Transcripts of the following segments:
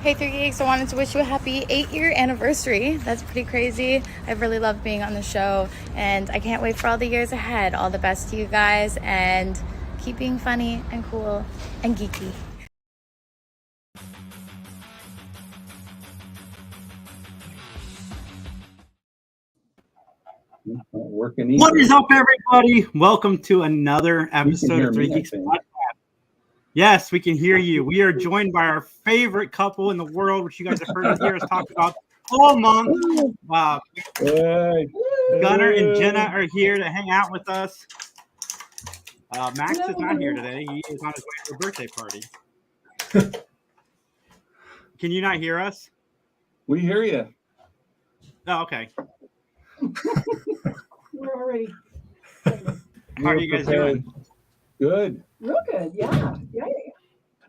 Hey, 3 Geeks, I wanted to wish you a happy 8-year anniversary. That's pretty crazy. I've really loved being on the show, and I can't wait for all the years ahead. All the best to you guys, and keep being funny and cool and geeky. Working. What is up, everybody? Welcome to another episode of 3 Geeks Podcast. Yes, we can hear you. We are joined by our favorite couple in the world, which you guys have heard hear us talk about all month. Gunnar and Jenna are here to hang out with us. Max is not here today. He is on his way to a birthday party. Can you not hear us? We hear you. Oh, okay. We're already. How are you guys doing? Good. Real good, yeah.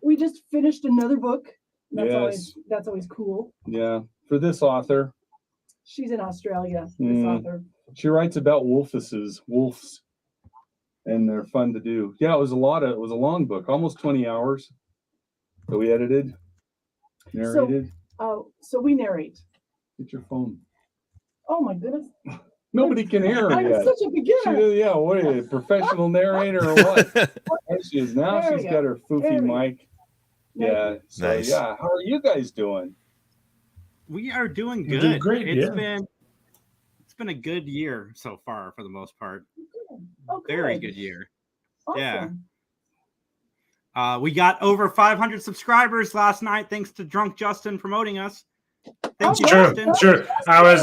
We just finished another book. That's always cool. Yeah, for this author. She's in Australia. This author. She writes about wolves, and they're fun to do. Yeah, it was a long book, almost 20 hours that we edited, narrated. So we narrate. Get your phone. Oh my goodness. Nobody can hear her I'm yet. such a beginner. What are you, a professional narrator or what? There she is now. She's got her foofy mic. Yeah. So, nice. Yeah. How are you guys doing? We are doing good. Doing great. It's been a good year so far for the most part. Very good year. Awesome. Yeah. We got over 500 subscribers last night thanks to Drunk Justin promoting us. Thank you, Justin. Sure. I was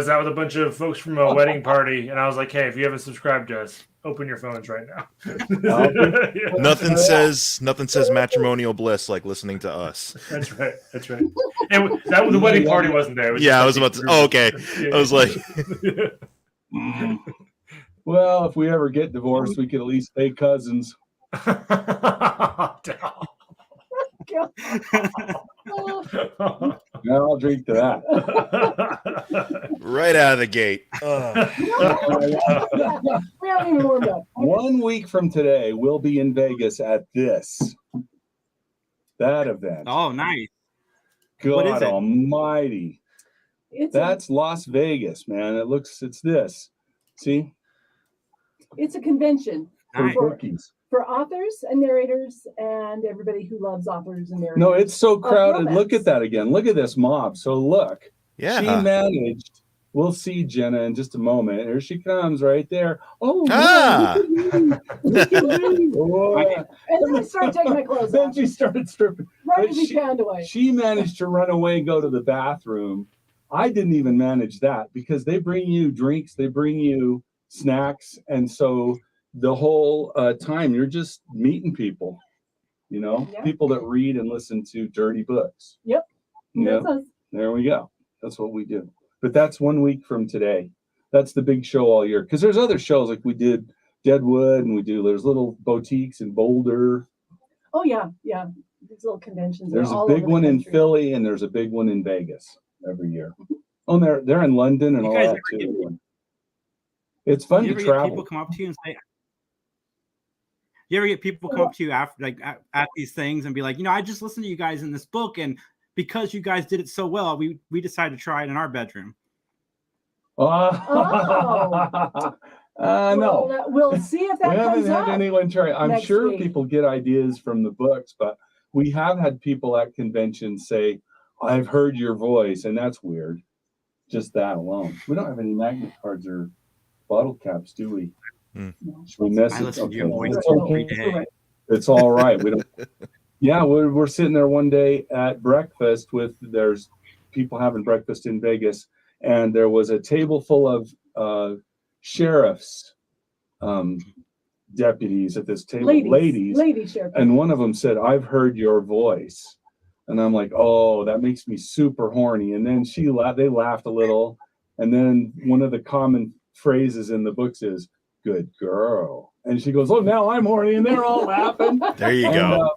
out with a bunch of folks from a wedding party, and I was like, "Hey, if you haven't subscribed to us, open your phones right now." Nothing says matrimonial bliss like listening to us. That's right. And the wedding party wasn't there. I was about to. Oh, okay. I was like, well, if we ever get divorced, we could at least stay cousins. I'll drink to that. Right out of the gate. We haven't even warmed up. 1 week from today, we'll be in Vegas at that event. Oh, nice. God almighty. That's Las Vegas, man. It's this. See? It's a convention. Nice. For authors and narrators and everybody who loves authors and narrators. No, it's so crowded. Look at that again. Look at this mob. So look. Yeah. She managed. We'll see Jenna in just a moment. Here she comes right there. Oh, look at me. Oh. And then I started taking my clothes off. Then she started stripping. Right as she panned away. She managed to run away and go to the bathroom. I didn't even manage that because they bring you drinks, they bring you snacks, and so the whole time you're just meeting people, people that read and listen to dirty books. Yep. There we go. That's what we do. But that's 1 week from today. That's the big show all year. Because there's other shows like we did Deadwood, and there's little boutiques in Boulder. Oh yeah. These little conventions. There's a big one in Philly, and there's a big one in Vegas every year. Oh, they're in London and all that too. It's fun to travel. People come up to you and say, you ever get people come up to you after, at these things and be like, I just listened to you guys in this book, and because you guys did it so well, we decided to try it in our bedroom. No. We'll see if that comes up. We haven't had anyone try. I'm sure week. People get ideas from the books, but we have had people at conventions say, "I've heard your voice," and that's weird. Just that alone. We don't have any magnet cards or bottle caps, do we? Should we miss I it? listen to your voice every day. It's all right. We don't. Yeah, we're sitting there one day at breakfast there's people having breakfast in Vegas, and there was a table full of sheriff's deputies at this table, ladies sheriff. And one of them said, "I've heard your voice," and I'm like, "Oh, that makes me super horny." And then they laughed a little, and then one of the common phrases in the books is "good girl," and she goes, "Oh, now I'm horny," and they're all laughing. There you go.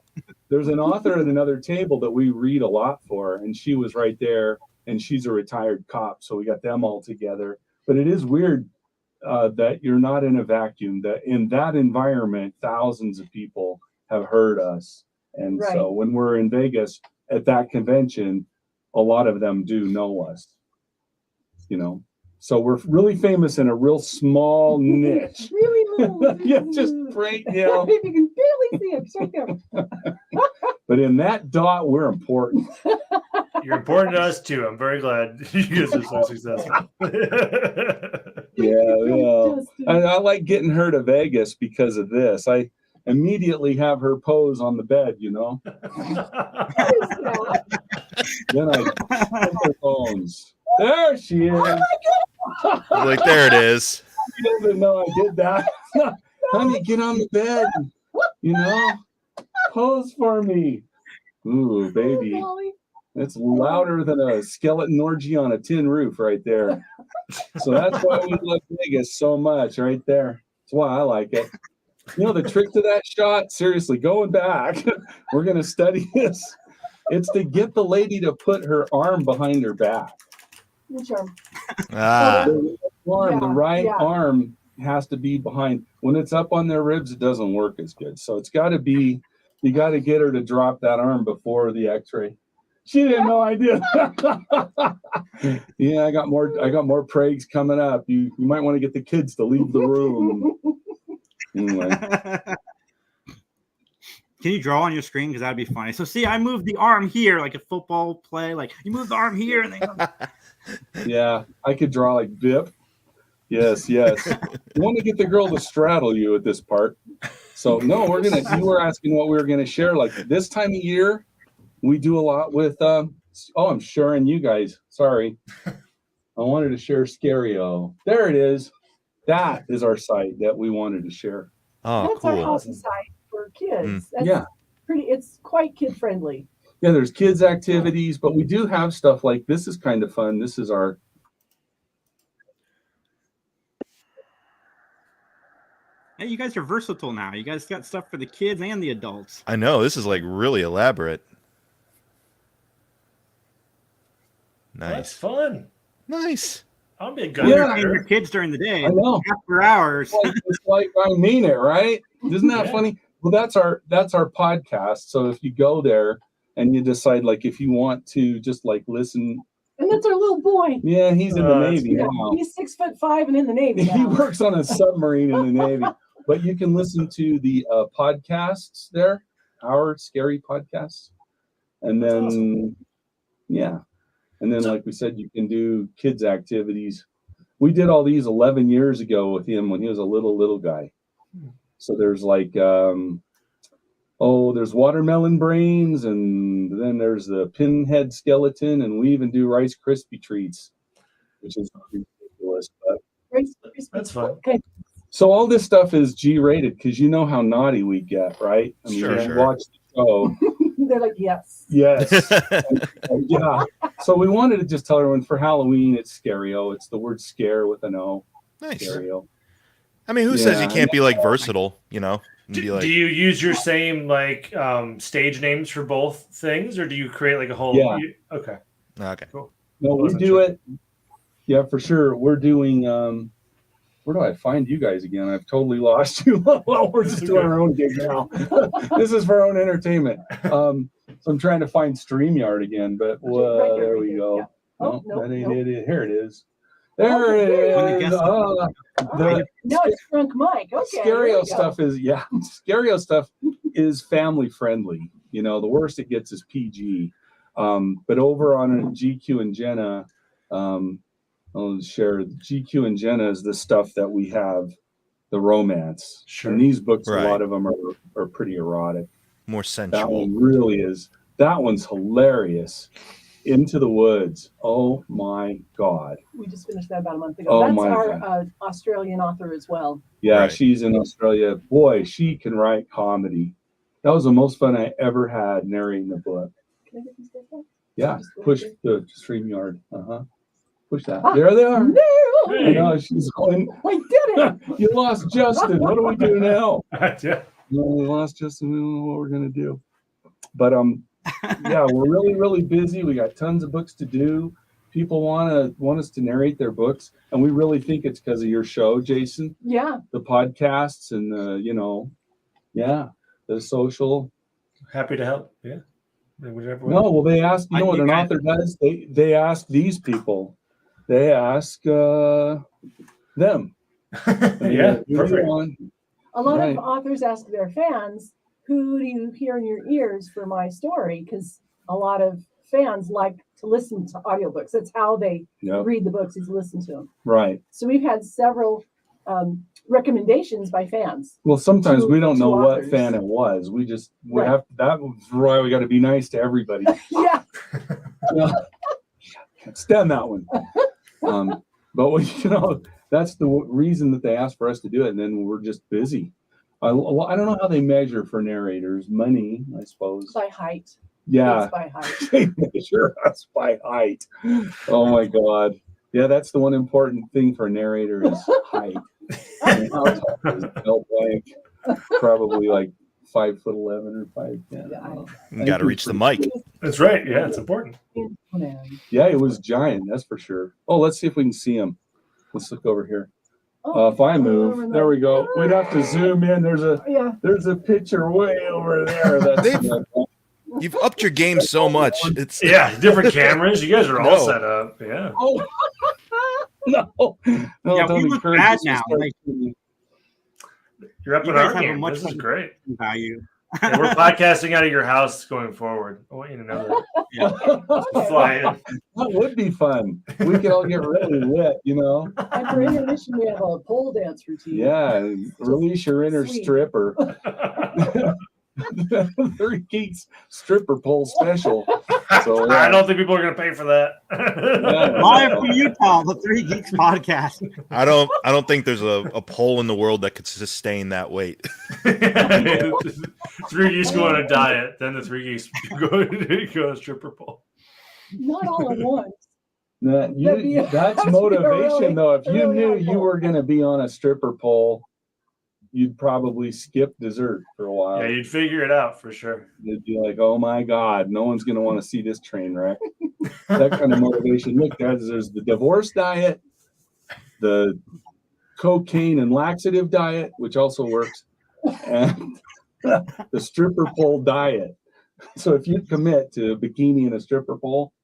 There's an author at another table that we read a lot for, and she was right there, and she's a retired cop, so we got them all together. But it is weird that you're not in a vacuum, that in that environment, thousands of people have heard us. And so when we're in Vegas, at that convention, a lot of them do know us, you know. So we're really famous in a real small niche. Really little. Yeah, just right, you know. You can barely see it. It's right there. But in that dot, we're important. You're important to us too. I'm very glad you guys are so successful. Yeah. I like getting her to Vegas because of this. I immediately have her pose on the bed, you know. Then I hit her phones. There she is. Oh Like, there it is. She doesn't know I did that. Honey, get on the bed. You know, pose for me. Ooh, baby. It's louder than a skeleton orgy on a tin roof right there. So that's why we love Vegas so much right there. That's why I like it. You know, the trick to that shot, seriously, going back, we're going to study this. It's to get the lady to put her arm behind her back. Which arm? The right arm has to be behind. When it's up on their ribs, it doesn't work as good. So it's got to be, you got to get her to drop that arm before the x-ray. She didn't know I did. Yeah, I got more prags coming up. You might want to get the kids to leave the room. Anyway. Can you draw on your screen? Because that'd be funny. So see, I moved the arm here like a football play. Like you move the arm here and then Yeah, I could draw like Vip. Yes. You want to get the girl to straddle you at this part. So no, you were asking what we were gonna share. Like this time of year, we do a lot with I'm sharing you guys. Sorry. I wanted to share Scario. There it is. That is our site that we wanted to share. Oh, that's cool. Our house site for kids. That's yeah. It's quite kid friendly. Yeah, there's kids activities, but we do have stuff like this is kind of fun. This is our Hey, you guys are versatile now. You guys got stuff for the kids and the adults. I know, this is like really elaborate. Nice. Well, that's fun. Nice. I'll be a good your kids during the day. I know. After hours. It's like I mean it, right? Isn't that funny? Well, that's our podcast. So if you go there and you decide like if you want to just like listen. And that's our little boy. Yeah, he's in the Navy now. He's 6'5" and in the Navy now. He works on a submarine in the Navy. But you can listen to the podcasts there, our scary podcasts. And then awesome. Yeah. And then like we said, you can do kids activities. We did all these 11 years ago with him when he was a little guy. So there's like there's watermelon brains, and then there's the pinhead skeleton, and we even do Rice Krispie treats, which is ridiculous, but that's fun. Okay. So all this stuff is G-rated because you know how naughty we get, right? I mean, sure. Watch the show. They're like, yes. Yeah. So we wanted to just tell everyone for Halloween, it's Scario. It's the word scare with an O. Nice. Scario. I mean, who says you can't be like versatile, you know? Do you use your same like stage names for both things, or do you create like a whole? Yeah. Okay. Cool. No, we do it. Yeah, for sure. We're doing. Where do I find you guys again? I've totally lost you. Well, we're just doing our own gig now. This is for our own entertainment. So I'm trying to find StreamYard again, but there we go. Yeah. That ain't it. Here it is. There it is. No, it's Drunk Mike. Okay. Scario stuff is family friendly. You know, the worst it gets is PG. But over on GQ and Jenna, I'll share GQ and Jenna is the stuff that we have, the romance. Sure. And these books, a lot of them are pretty erotic. More sensual. That one really is. That one's hilarious. Into the Woods. Oh my God. We just finished that about a month ago. That's our Australian author as well. Yeah, she's in Australia. Boy, she can write comedy. That was the most fun I ever had narrating the book. Can I get these guys back? Yeah, push the StreamYard. Push that. There they are. No. I know, she's going. I did it. You lost Justin. What do we do now? Yeah. We lost Justin. We don't know what we're gonna do. But yeah, we're really, really busy. We got tons of books to do. People want us to narrate their books, and we really think it's because of your show, Jason. Yeah. The podcasts and the social. Happy to help. Yeah. No, well, they ask. You know what an author does? They ask these people. They ask them. Yeah, perfect. A lot of authors ask their fans, "Who do you hear in your ears for my story?" Because a lot of fans like to listen to audiobooks. That's how they read the books, is listen to them. Right. So we've had several recommendations by fans. Well, sometimes we don't know what fan it was. We just have. That's why we got to be nice to everybody. Yeah. Stand that one. But that's the reason that they asked for us to do it, and then we're just busy. I don't know how they measure for narrators. Money, I suppose. By height. Yeah. It's by height. They measure us by height. Oh my God. Yeah, that's the one important thing for a narrator is height. Blank, probably like 5'11" or 5'10". You got to reach the mic. That's right. Yeah, it's important. Yeah, it was giant. That's for sure. Oh, let's see if we can see him. Let's look over here. If I move, there we go. We'd have to zoom in. There's a picture way over there. That's You've upped your game so much. It's different cameras. You guys are all set up. Yeah. Oh. No. Yeah, we look bad now. You're up in our game. This is great. Value. Yeah, we're podcasting out of your house going forward. I want you to know that. Fly in. That would be fun. We could all get really lit, And for intermission, we have a pole dance routine. Yeah, release your inner stripper. 3 Geeks stripper pole special. So I don't think people are going to pay for that. Live from Utah, the 3 Geeks podcast. I don't think there's a pole in the world that could sustain that weight. 3 Geeks go on a diet, then the 3 Geeks go on a stripper pole. Not all at once. That's motivation, though. If you knew you were going to be on a stripper pole, you'd probably skip dessert for a while. Yeah, you'd figure it out for sure. You'd be like, oh my God, no one's going to want to see this train wreck. That kind of motivation. Look, guys, there's the divorce diet, the cocaine and laxative diet, which also works, and the stripper pole diet. So if you commit to a bikini and a stripper pole,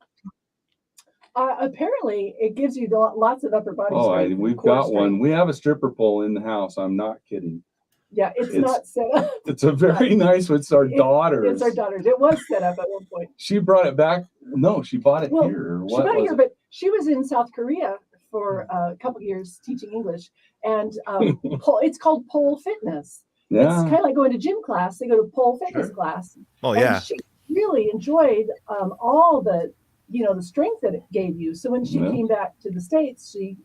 apparently, it gives you lots of upper body strength. We've got one. We have a stripper pole in the house. I'm not kidding. Yeah, it's not set up. It's a very nice one. It's our daughter's. It's our daughter's. It was set up at one point. She brought it back. No, she bought it here. She bought it here, but she was in South Korea for a couple of years teaching English, and it's called pole fitness. Yeah. It's kind of like going to gym class. They go to pole fitness class. Oh, yeah. And she really enjoyed all the the strength that it gave you. So when she came back to the States, she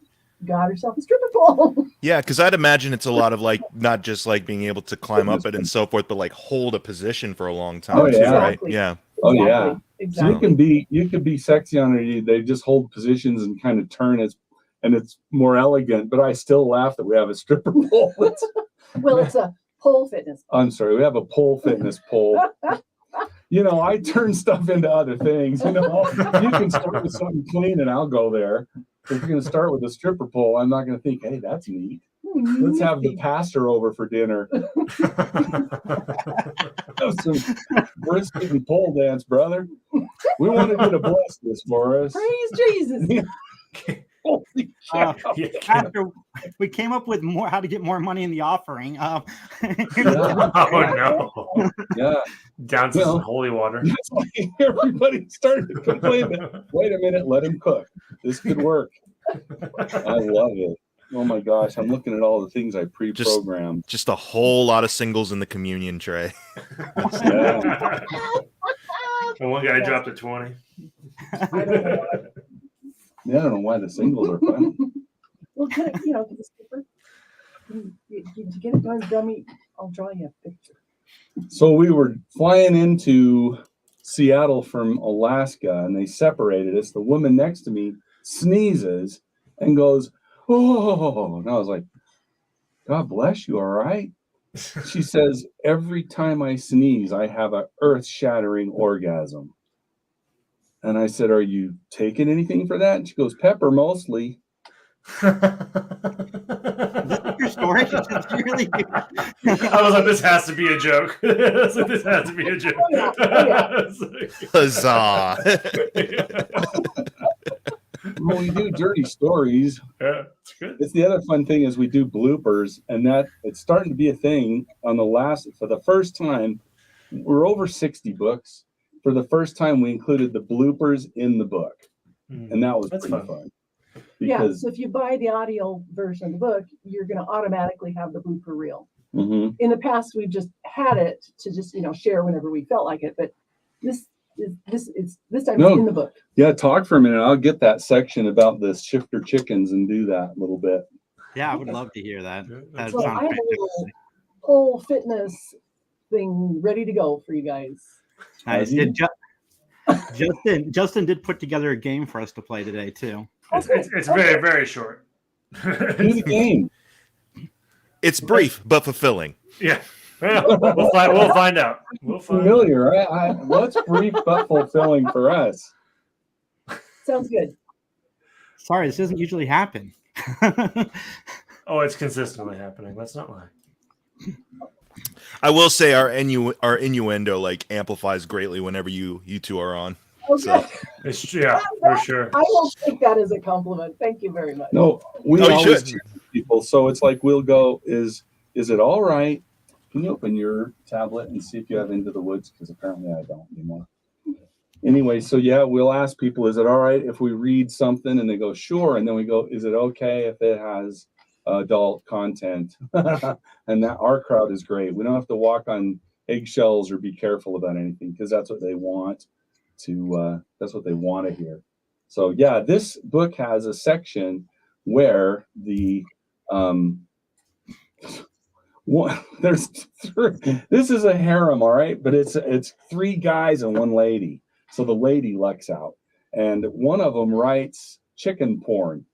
got herself a stripper pole. Yeah, because I'd imagine it's a lot of not just being able to climb up it and so forth, but hold a position for a long time. Oh, yeah. Too, right? Yeah. Oh, yeah. Exactly. So you can be sexy on it. They just hold positions and kind of turn it, and it's more elegant. But I still laugh that we have a stripper pole. Well, it's a pole fitness pole. I'm sorry, we have a pole fitness pole. I turn stuff into other things. You can start with something clean and I'll go there. If you're going to start with a stripper pole, I'm not going to think, hey, that's neat. Let's have the pastor over for dinner. Have some brisket and pole dance, brother. We wanted you to bless this for us. Praise Jesus. After we came up with how to get more money in the offering. Oh no! Yeah, down to some holy water. Everybody started to complain. Wait a minute, let him cook. This could work. I love it. Oh my gosh, I'm looking at all the things I pre-programmed. Just a whole lot of singles in the communion tray. Yeah. And one guy dropped a 20. Yeah, I don't know why the singles are fun. Well, get the skipper. You get it done, dummy. I'll draw you a picture. So we were flying into Seattle from Alaska, and they separated us. The woman next to me sneezes and goes, "Oh!" And I was like, "God bless you. All right." She says, "Every time I sneeze, I have an earth-shattering orgasm." And I said, "Are you taking anything for that?" And she goes, "Pepper mostly." Is this what you're story. It's really good. I was like, this has to be a joke. This has to be a joke. Huzzah. When we do dirty stories, Yeah, it's good. it's the other fun thing is we do bloopers, and that it's starting to be a thing for the first time. We're over 60 books. For the first time, we included the bloopers in the book, and that was That's pretty fun. Yeah, so if you buy the audio version of the book, you're going to automatically have the blooper reel. Mhm. In the past, we've just had it to just share whenever we felt like it, but this time it's in the book. Yeah, talk for a minute. I'll get that section about the shifter chickens and do that a little bit. Yeah, I would love to hear that. That So I sounds have a little whole fitness thing ready to go for you guys. nice. Justin did put together a game for us to play today too. It's very, very short. Do the game. It's brief but fulfilling. Yeah. We'll find out. Familiar, right? What's brief but fulfilling for us? Sounds good. Sorry, this doesn't usually happen. Oh, it's consistently happening. Let's not lie. I will say our innuendo like amplifies greatly whenever you two are on. Okay. So It's for sure. I will take that as a compliment. Thank you very much. No, we Oh, you always should. check people. So it's like we'll go, is it all right? Can you open your tablet and see if you have Into the Woods? Because apparently I don't anymore. Anyway, so yeah, we'll ask people, is it all right if we read something? And they go, sure. And then we go, is it okay if it has adult content? And that our crowd is great. We don't have to walk on eggshells or be careful about anything because that's what they want that's what they want to hear. So yeah, this book has a section where the this is a harem, all right, but it's 3 guys and 1 lady. So the lady lucks out, and one of them writes chicken porn.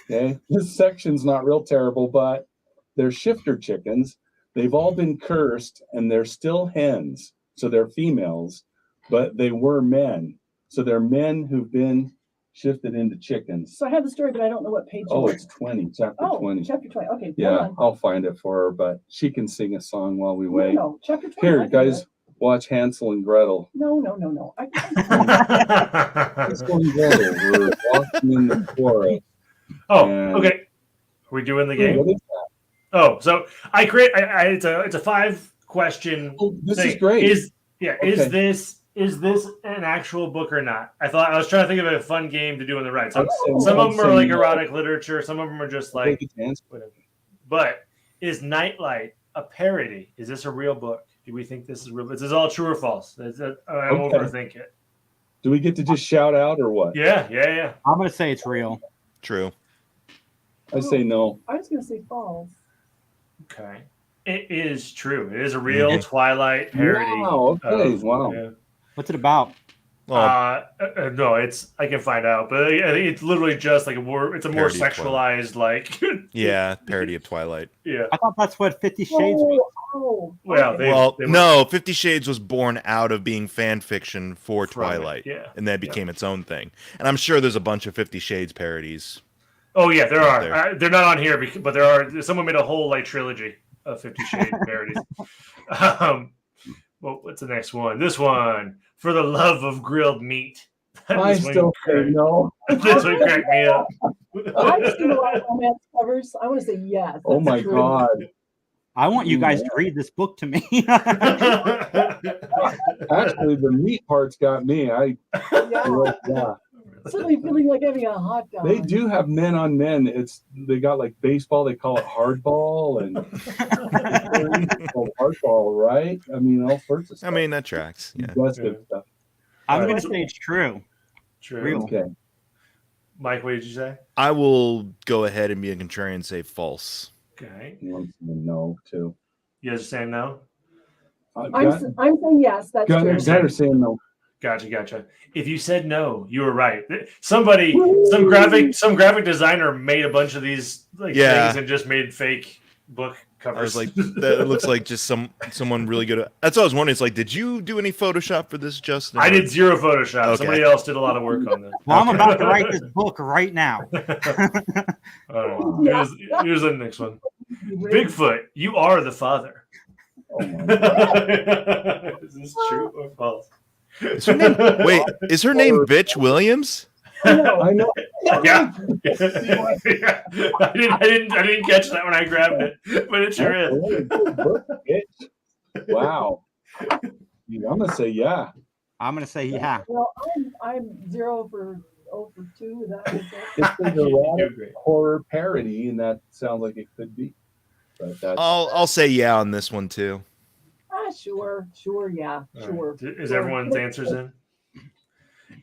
Okay, this section's not real terrible, but they're shifter chickens. They've all been cursed, and they're still hens, so they're females, but they were men. So they're men who've been shifted into chickens. So I have the story, but I don't know what page. Oh, it's 20, chapter 20. Chapter 20. Okay. Yeah, I'll find it for her, but she can sing a song while we wait. No, chapter 20. Here, guys, watch Hansel and Gretel. No. Hansel and Gretel were walking in the forest. Oh, And- okay. Are we doing the game? What is that? Oh, so it's a 5-question. Oh, this thing. is great. Is Okay. this an actual book or not? I was trying to think of a fun game to do in the right. So I'd say- some of them I'd are say like no. erotic literature. Some of them are just like Take a chance. whatever. But is Nightlight a parody? Is this a real book? Do we think this is real? This is all true or false? I Okay. overthink it. Do we get to just shout out or what? Yeah. I'm gonna say it's real. True. I say no. I was going to say false. Okay. It is true. It is a real Twilight parody. Wow, okay, wow. Yeah. What's it about? Well, No, I can find out, but I think it's literally just like it's a more Parody of Twilight. sexualized, like, yeah, parody of Twilight. yeah. I thought that's what 50 Shades was. Well, okay. No, 50 Shades was born out of being fan fiction for From it, Twilight. yeah. And then it became its own thing. And I'm sure there's a bunch of 50 Shades parodies. Oh yeah, there are. There. They're not on here, but there are. Someone made a whole like trilogy of 50 Shades parodies. Well, what's the next one? This one, For the Love of Grilled Meat. I still say no. This one cracked me up. I've seen a lot of romance covers. I want to say yes. Oh that's my true. God. I want you guys to read this book to me. Actually, the meat part's got me. Yeah. Suddenly feeling like having a hot dog. They do have men on men. They got like baseball. They call it hardball and hardball, right? I mean, all sorts of stuff. I mean, that tracks. Yeah. Aggressive stuff. I'm All gonna right. say it's true. True. Real. Okay. Mike, what did you say? I will go ahead and be a contrarian and say false. Okay. You want to no too. You guys are saying no? I'm saying yes. That's true. Gunner saying no. Gotcha. If you said no, you were right. Some graphic designer made a bunch of these things and just made fake book covers. I was like, that looks like just someone really good. That's what I was wondering. It's like, did you do any Photoshop for this, Justin? I did zero Photoshop. Okay. Somebody else did a lot of work on this. Well, I'm about to write this book right now. All right. Here's the next one. Bigfoot, you are the father. Oh my God. Is this true or false? Is her name, wait, is her name Bitch Williams? I know. Yeah. I didn't catch that when I grabbed it, but it sure is. Wow. I'm gonna say yeah. I'm gonna say yeah. Well, I'm 0 for 2. That was it. It's an erotic horror parody, and that sounds like it could be. But that's I'll say yeah on this one too. Sure, yeah, sure. Is everyone's answers in?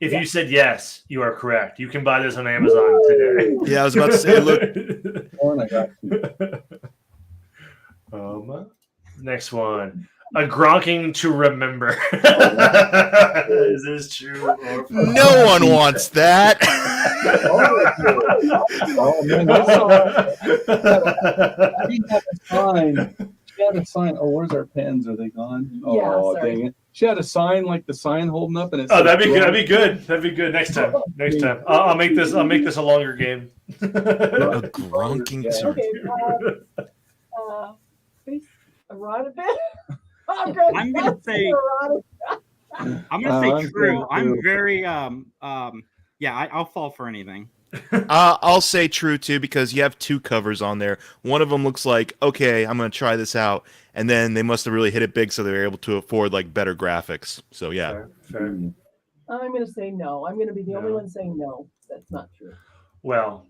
If you said yes, you are correct. You can buy this on Amazon today. Yeah, I was about to say, look. I got you. Next one. A gronking to remember. Is this true or false? No one wants that. Oh man, she had a sign. She had a sign. Oh, where's our pens? Are they gone? Oh, dang it. She had a sign like the sign holding up, and it. Oh, that'd be good. That'd be good. Next time. I'll make this a longer game. A gronking to. Okay. Erotic. I'm gonna say true. I'm very yeah, I'll fall for anything. I'll say true too, because you have 2 covers on there. One of them looks like, okay, I'm gonna try this out, and then they must have really hit it big, so they were able to afford like better graphics. So yeah. Fair. I'm gonna say no. I'm gonna be the only one saying no. That's not true. Well,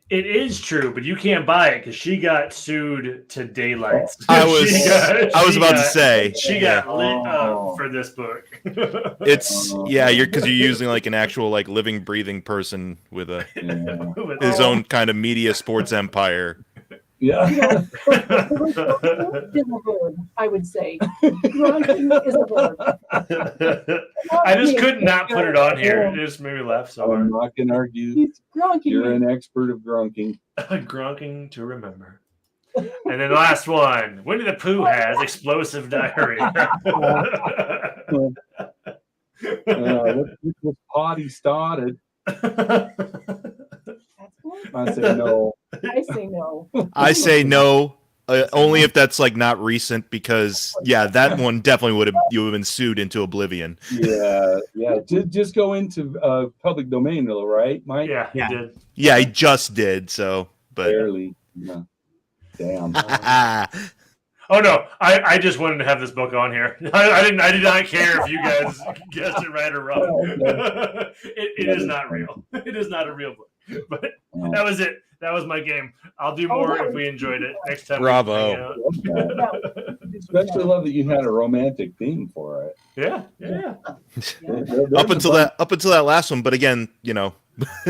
it is true, but you can't buy it because she got sued to daylight. I was about to say she got lit up for this book. It's you're using like an actual like living, breathing person with his own kind of media sports empire. Yeah. I would say. Gronking is a verb. I just could not put it on here. It just made me laugh so hard. I'm not going to argue. You're an expert of gronking. Gronking to remember. And then the last one. Winnie the Pooh has explosive diarrhea. This potty started. I say no. I say no. Only if that's like not recent, because that one definitely would have been sued into oblivion. Yeah. Just go into public domain though, right, Mike? Yeah, he did. Yeah, he just did. So, but barely. No. Damn. Oh no! I just wanted to have this book on here. I did not care if you guys guessed it right or wrong. It is not real. It is not a real book. But that was it. That was my game. I'll do more if we enjoyed it next time. Bravo. Especially love that you had a romantic theme for it. Yeah. Up until that last one, but again,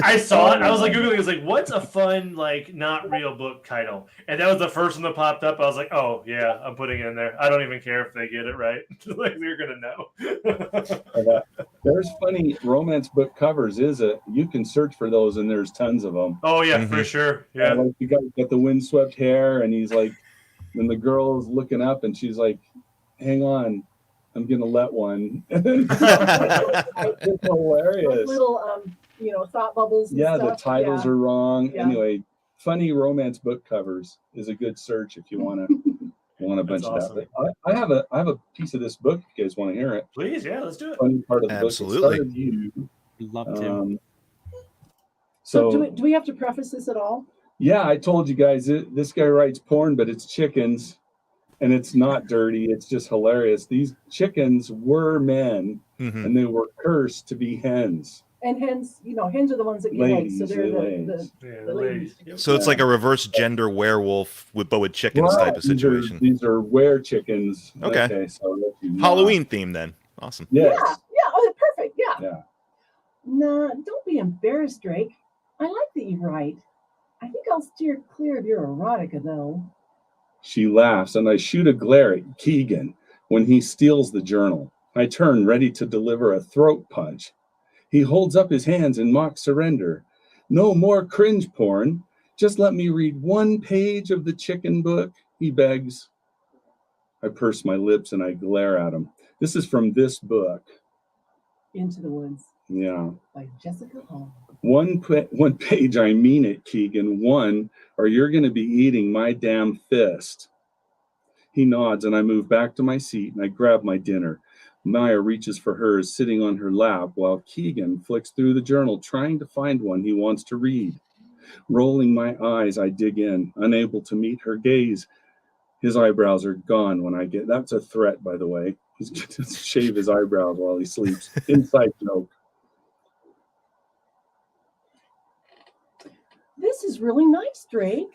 I saw it. I was like Googling. I was like, "What's a fun like not real book title?" And that was the first one that popped up. I was like, "Oh yeah, I'm putting it in there. I don't even care if they get it right. Like they're gonna know." There's funny romance book covers. You can search for those, and there's tons of them. Oh yeah, for sure. Yeah, like you got the windswept hair, and he's like, when the girl's looking up, and she's like, "Hang on, I'm gonna let one." It's hilarious. Little thought bubbles. Yeah, the titles are wrong. Yeah. Anyway, funny romance book covers is a good search if you want a bunch of that. But I have a piece of this book if you guys want to hear it. Please, yeah, let's do it. Funny part of the Absolutely. book. Absolutely. Love to. So do we have to preface this at all? Yeah, I told you guys this guy writes porn, but it's chickens, and it's not dirty. It's just hilarious. These chickens were men, and they were cursed to be hens. And hens, hens are the ones that get eggs, so they're the ladies. So it's like a reverse gender werewolf, but with chickens type of situation. These are were chickens. Okay, so Halloween theme then. Awesome. Yes. Yeah. Oh, perfect. Yeah. No, don't be embarrassed, Drake. I like that you write. I think I'll steer clear of your erotica, though. She laughs, and I shoot a glare at Keegan when he steals the journal. I turn, ready to deliver a throat punch. He holds up his hands in mock surrender. No more cringe porn. Just let me read one page of the chicken book, he begs. I purse my lips and I glare at him. This is from this book. Into the Woods. Yeah. By Jessica Hall. One page, I mean it, Keegan. One, or you're going to be eating my damn fist. He nods, and I move back to my seat, and I grab my dinner. Maya reaches for hers, sitting on her lap, while Keegan flicks through the journal, trying to find one he wants to read. Rolling my eyes, I dig in, unable to meet her gaze. His eyebrows are gone when I get... That's a threat, by the way. He's going to shave his eyebrows while he sleeps. Inside joke. This is really nice, Drake.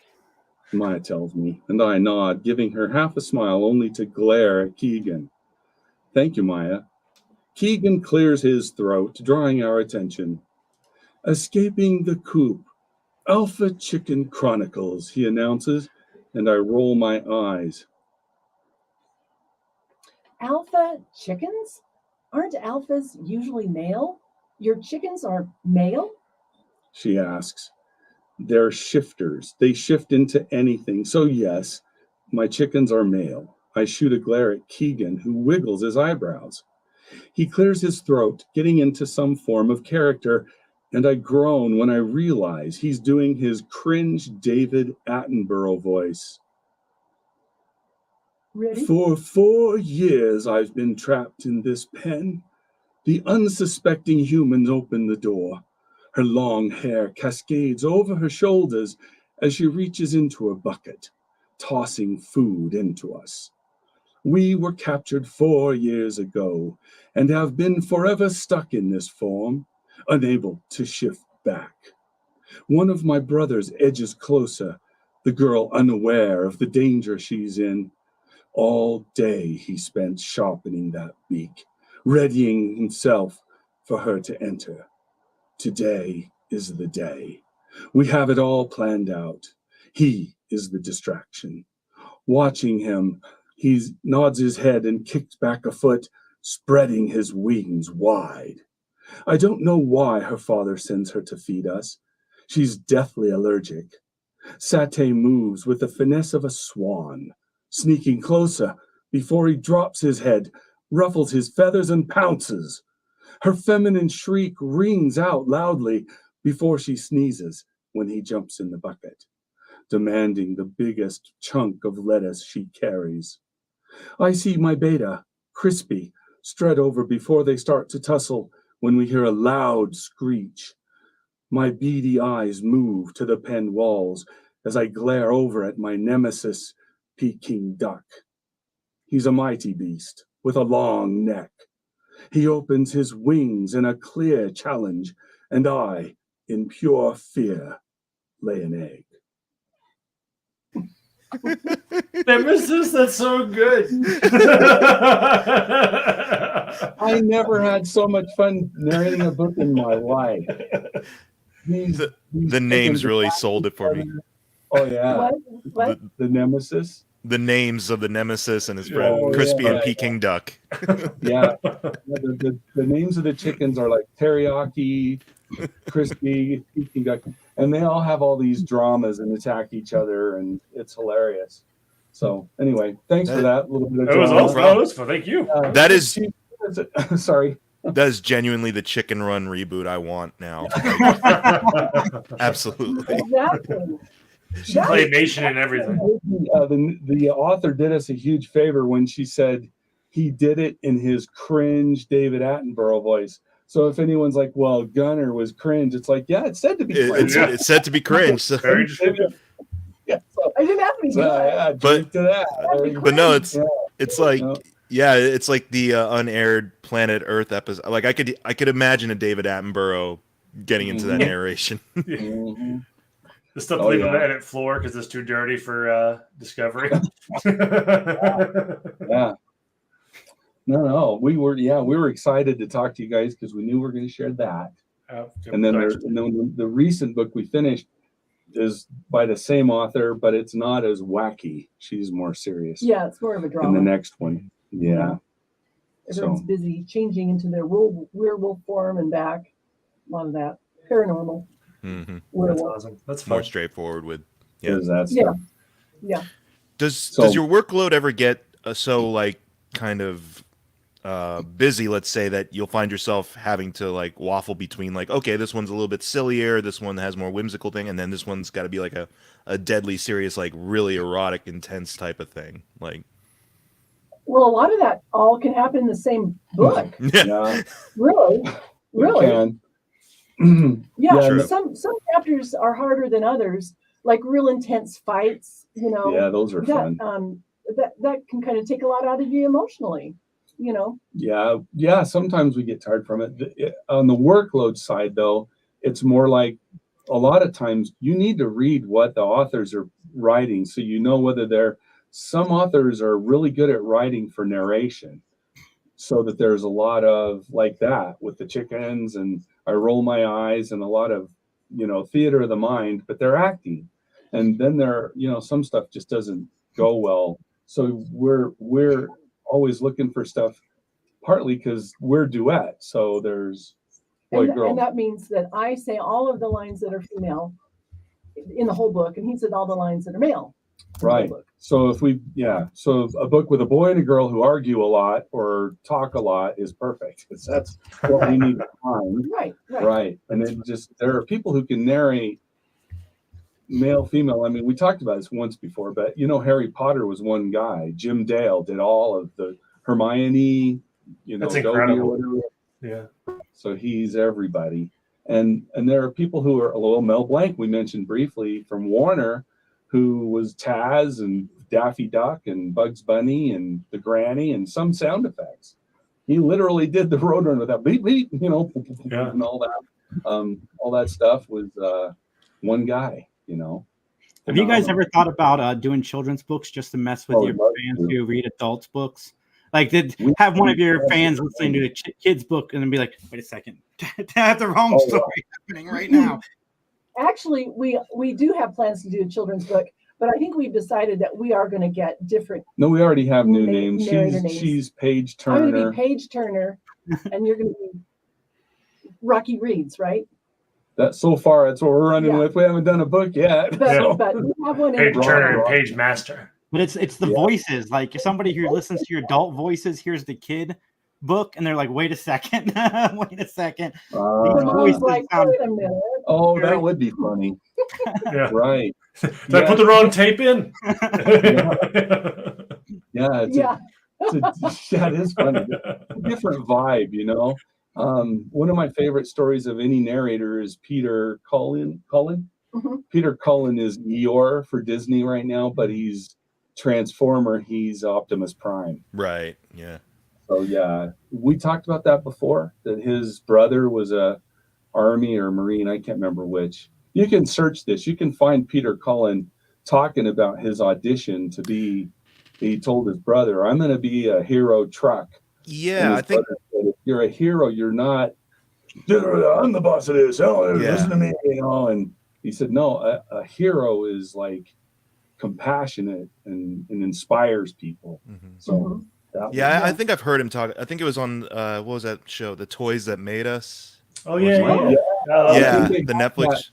Maya tells me, and I nod, giving her half a smile only to glare at Keegan. Thank you, Maya. Keegan clears his throat, drawing our attention. Escaping the coop. Alpha Chicken Chronicles, he announces, and I roll my eyes. Alpha chickens? Aren't alphas usually male? Your chickens are male? She asks. They're shifters. They shift into anything. So yes, my chickens are male. I shoot a glare at Keegan, who wiggles his eyebrows. He clears his throat, getting into some form of character, and I groan when I realize he's doing his cringe David Attenborough voice. Ready? For 4 years I've been trapped in this pen. The unsuspecting humans open the door. Her long hair cascades over her shoulders as she reaches into a bucket, tossing food into us. We were captured 4 years ago and have been forever stuck in this form, unable to shift back. One of my brothers edges closer, the girl unaware of the danger she's in. All day he spent sharpening that beak, readying himself for her to enter. Today is the day. We have it all planned out. He is the distraction. Watching him, he nods his head and kicks back a foot, spreading his wings wide. I don't know why her father sends her to feed us. She's deathly allergic. Satay moves with the finesse of a swan, sneaking closer before he drops his head, ruffles his feathers, and pounces. Her feminine shriek rings out loudly before she sneezes when he jumps in the bucket, demanding the biggest chunk of lettuce she carries. I see my beta, Crispy, strut over before they start to tussle when we hear a loud screech. My beady eyes move to the pen walls as I glare over at my nemesis, Peking duck. He's a mighty beast with a long neck. He opens his wings in a clear challenge, and I, in pure fear, lay an egg. Nemesis, that's so good. I never had so much fun narrating a book in my life. The names really sold it for me. Oh, yeah. What? The Nemesis. The names of the Nemesis and his friend, Crispy and Peking Duck. Yeah. The names of the chickens are like Teriyaki, Crispy, Peking Duck, and they all have all these dramas and attack each other, and it's hilarious. So anyway, thanks for that little bit of That was drama. awesome. That was fun. Thank you. That is sorry. That is genuinely the Chicken Run reboot I want now. Absolutely. Exactly. Claymation and everything. The author did us a huge favor when she said he did it in his cringe David Attenborough voice. So if anyone's like, well, Gunner was cringe, it's like, yeah, it's said to be cringe. It's said to be cringe. So. Very descriptive. Yeah, so, I didn't have to be good. yeah, but to that. But no, it's like it's like the unaired Planet Earth episode. Like I could imagine a David Attenborough getting into that narration. Mm-hmm. The stuff to leave on the edit floor because it's too dirty for Discovery. Yeah. No. We were excited to talk to you guys because we knew we were going to share that. And then the recent book we finished is by the same author, but it's not as wacky. She's more serious. Yeah, it's more of a drama. And the next one. Yeah. Everyone's busy changing into their werewolf form and back. A lot of that. Paranormal. Mm-hmm. That's awesome. That's fun. More straightforward with Yeah. Yeah. Does your workload ever get so like kind of busy, let's say, that you'll find yourself having to like waffle between like, okay, this one's a little bit sillier, this one has more whimsical thing, and then this one's got to be like a deadly serious, like really erotic, intense type of thing. Like, well, a lot of that all can happen in the same book. Yeah, Really, really. Yeah, True. some chapters are harder than others, like real intense fights, you know. Yeah, those are fun. That can kind of take a lot out of you emotionally, you know. Yeah, sometimes we get tired from it. On the workload side, though, it's more like a lot of times you need to read what the authors are writing, so you know whether some authors are really good at writing for narration, so that there's a lot of like that with the chickens and I roll my eyes and a lot of, theater of the mind, but they're acting. And then some stuff just doesn't go well. So we're always looking for stuff, partly because we're duet. So there's boy, girl. And that means that I say all of the lines that are female in the whole book, and he said all the lines that are male. Right. So so a book with a boy and a girl who argue a lot or talk a lot is perfect. That's what we need to find. Right. And then there are people who can narrate male, female. I mean, we talked about this once before, but Harry Potter was one guy. Jim Dale did all of the Hermione, That's Dobby incredible. or whatever. Yeah. So he's everybody. And there are people who are, Mel Blanc, we mentioned briefly, from Warner, who was Taz and Daffy Duck and Bugs Bunny and the Granny and some sound effects. He literally did the Roadrunner with that beep beep, and all that. All that stuff was one guy, Have you guys ever thought about doing children's books just to mess with your fans who read adults books? Like, have one of your fans listening to a kid's book and then be like, wait a second, I have the wrong story happening right now. Actually, we do have plans to do a children's book, but I think we've decided that we are going to get different. No, we already have new names. Names. She's Paige Turner. I'm going to be Paige Turner, and you're going to be Rocky Reeds, right? That's what we're running with. We haven't done a book yet. But we have one. Paige Turner and Paige Master. But it's the voices. Like, if somebody who listens to your adult voices hears the kid book and they're like, wait a second. These voices like, sound... wait a minute. Oh, that would be funny. Yeah. Right. Did I put the wrong tape in? It is funny. Different vibe, One of my favorite stories of any narrator is Peter Qualen. Mm-hmm. Peter Qualen is Eeyore for Disney right now, but he's Transformer. He's Optimus Prime. Right. Yeah. So yeah, we talked about that before, that his brother was a Army or Marine. I can't remember which. You can search this. You can find Peter Qualen talking about his audition to be, he told his brother, I'm going to be a hero truck. Yeah, I think said, if you're a hero, you're not, I'm the boss of this. Listen to me, And he said, no, a hero is like compassionate and inspires people. Mm-hmm. So I think I've heard him talk. I think it was on what was that show? The Toys That Made Us. Oh yeah, the Netflix.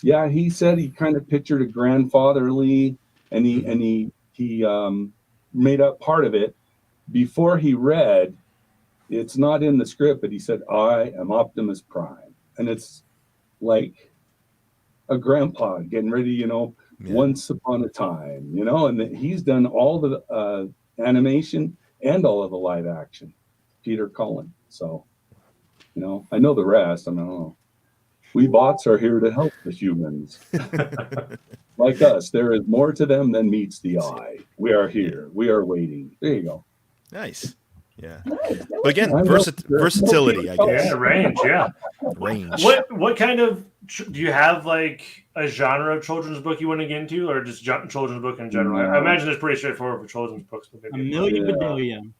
Yeah, he said he kind of pictured a grandfatherly, and he made up part of it before he read. It's not in the script, but he said, I am Optimus Prime, and it's like a grandpa getting ready, once upon a time, and he's done all the animation and all of the live action, Peter Qualen. So, I know the rest. I don't know. We bots are here to help the humans. Like us, there is more to them than meets the eye. We are here. We are waiting. There you go. Nice. Yeah. Nice. But again, versatility, I guess. Yeah, range. Yeah. Range. What kind of do you have, like a genre of children's book you want to get into, or just children's book in general? I imagine it's pretty straightforward for children's books. But maybe a million.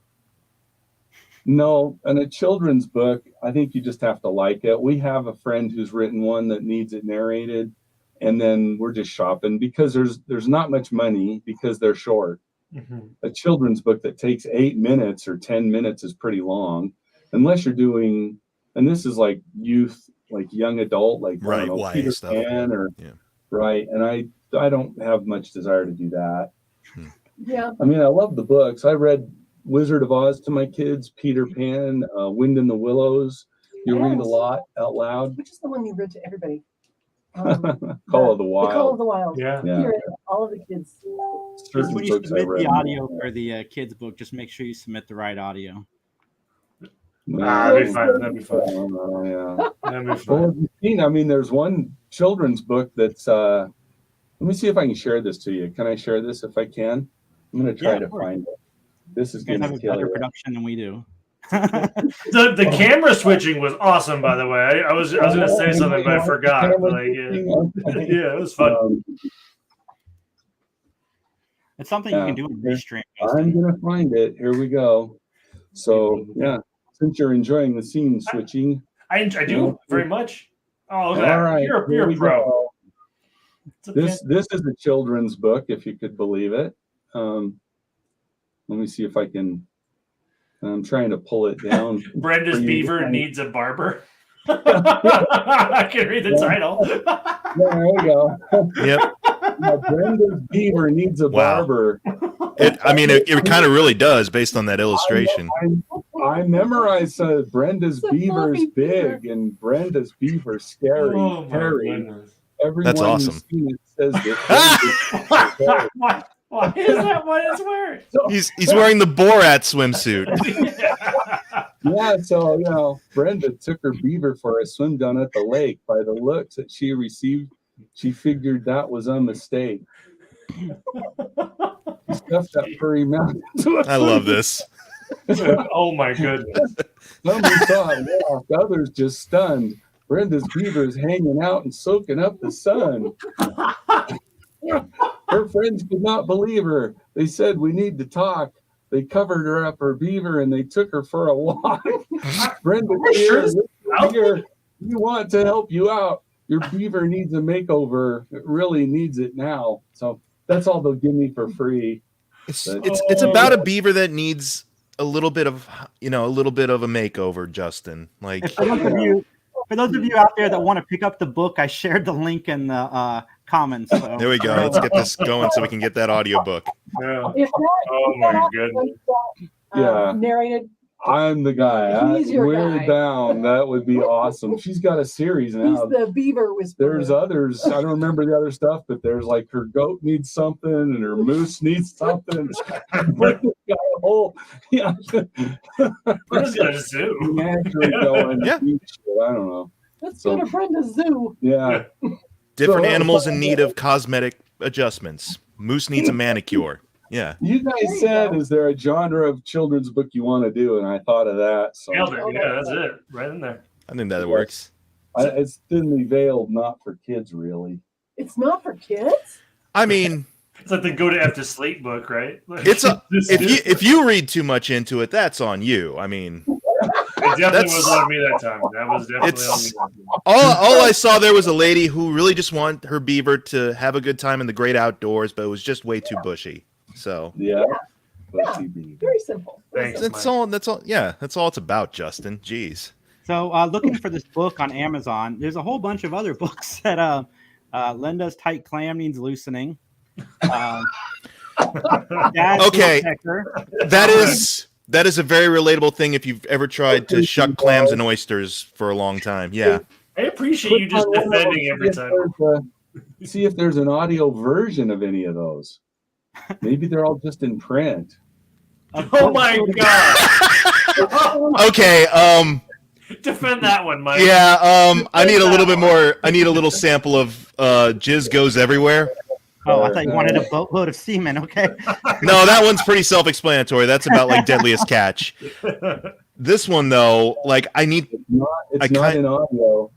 No, and a children's book, I think you just have to like it. We have a friend who's written one that needs it narrated, and then we're just shopping because there's not much money because they're short. Mm-hmm. A children's book that takes 8 minutes or 10 minutes is pretty long, unless you're doing, and this is like youth, like young adult, like right, Peter stuff. Pan or right. And I don't have much desire to do that. Yeah. I mean, I love the books. I read Wizard of Oz to my kids, Peter Pan, Wind in the Willows. You read a lot out loud. Which is the one you read to everybody? Call of the Wild. The Call of the Wild. Yeah. All of the kids. Just when you submit the audio for the kids book, just make sure you submit the right audio. That'd be fun. That'd be fun. Yeah. That'd be fun. Well, I mean, there's one children's book that's. Let me see if I can share this to you. Can I share this if I can? I'm going to try to find it. This is You going guys to have a kill better you. production than we do. The camera switching was awesome, by the way. I was gonna say something, but I forgot. Yeah, it was fun. It's something you can do in Restream. I'm gonna find it. Here we go. So yeah, since you're enjoying the scene switching, I do very much. Oh, look at all that. right, You're a pro. This is a children's book, if you could believe it. Let me see if I can. I'm trying to pull it down. Brenda's beaver needs a barber. I can read the title. There we go. Yep. Now, Brenda's beaver needs a barber. It kind of really does based on that illustration. I memorized Brenda's beaver's big and Brenda's beaver's scary. Oh, hairy. Everyone That's awesome. who's seen it says that. Why is that what it's wearing? He's wearing the Borat swimsuit. Yeah, so Brenda took her beaver for a swim down at the lake. By the looks that she received, she figured that was a mistake. She stuffed that furry mouth into a I love this. Oh my goodness. Some saw it laughed, others just stunned. Brenda's beaver is hanging out and soaking up the sun. Her friends could not believe her. They said, "We need to talk." They covered her up, her beaver, and they took her for a walk. Brenda, here, we want to help you out. Your beaver needs a makeover. It really needs it now. So that's all they'll give me for free. It's about a beaver that needs a little bit of a makeover, Justin. Like for those of you out there that want to pick up the book, I shared the link in the comments. So. There we go. Let's get this going so we can get that audiobook. Yeah. Oh my goodness. Narrated. I'm the guy. He's your We're guy. down. That would be awesome. She's got a series now. He's the beaver whisperer. There's others. I don't remember the other stuff, but there's like her goat needs something and her moose needs something. Brenda's got a whole. Yeah. Brenda's got a zoo. Yeah. I don't know. Let's go to Brenda's zoo. Yeah. Different animals in need of cosmetic adjustments. Moose needs a manicure. Yeah. You guys said, is there a genre of children's book you want to do? And I thought of that. So. Nailed it. Yeah, that's it. Right in there. I think that works. It's thinly veiled, not for kids, really. It's not for kids? I mean, it's like the go to F to sleep book, right? Like, if you read too much into it, that's on you. I mean, it definitely was on me that time. That was definitely on me that time. All I saw there was a lady who really just wanted her beaver to have a good time in the great outdoors, but it was just way too bushy. So yeah. Very simple. Thanks, that's all. Yeah, that's all it's about, Justin. Jeez. So looking for this book on Amazon, there's a whole bunch of other books that Linda's tight clam needs loosening. Okay, that is a very relatable thing if you've ever tried to shuck clams and oysters for a long time. Yeah. I appreciate you just defending every time. See if there's an audio version of any of those. Maybe they're all just in print. Oh my god. Okay, defend that one, Mike. Yeah, I need a little bit more. I need a little sample of Jizz Goes Everywhere. Oh, I thought you wanted a boatload of semen. Okay. No, that one's pretty self-explanatory. That's about like Deadliest Catch. This one though, like I need. It's not in audio.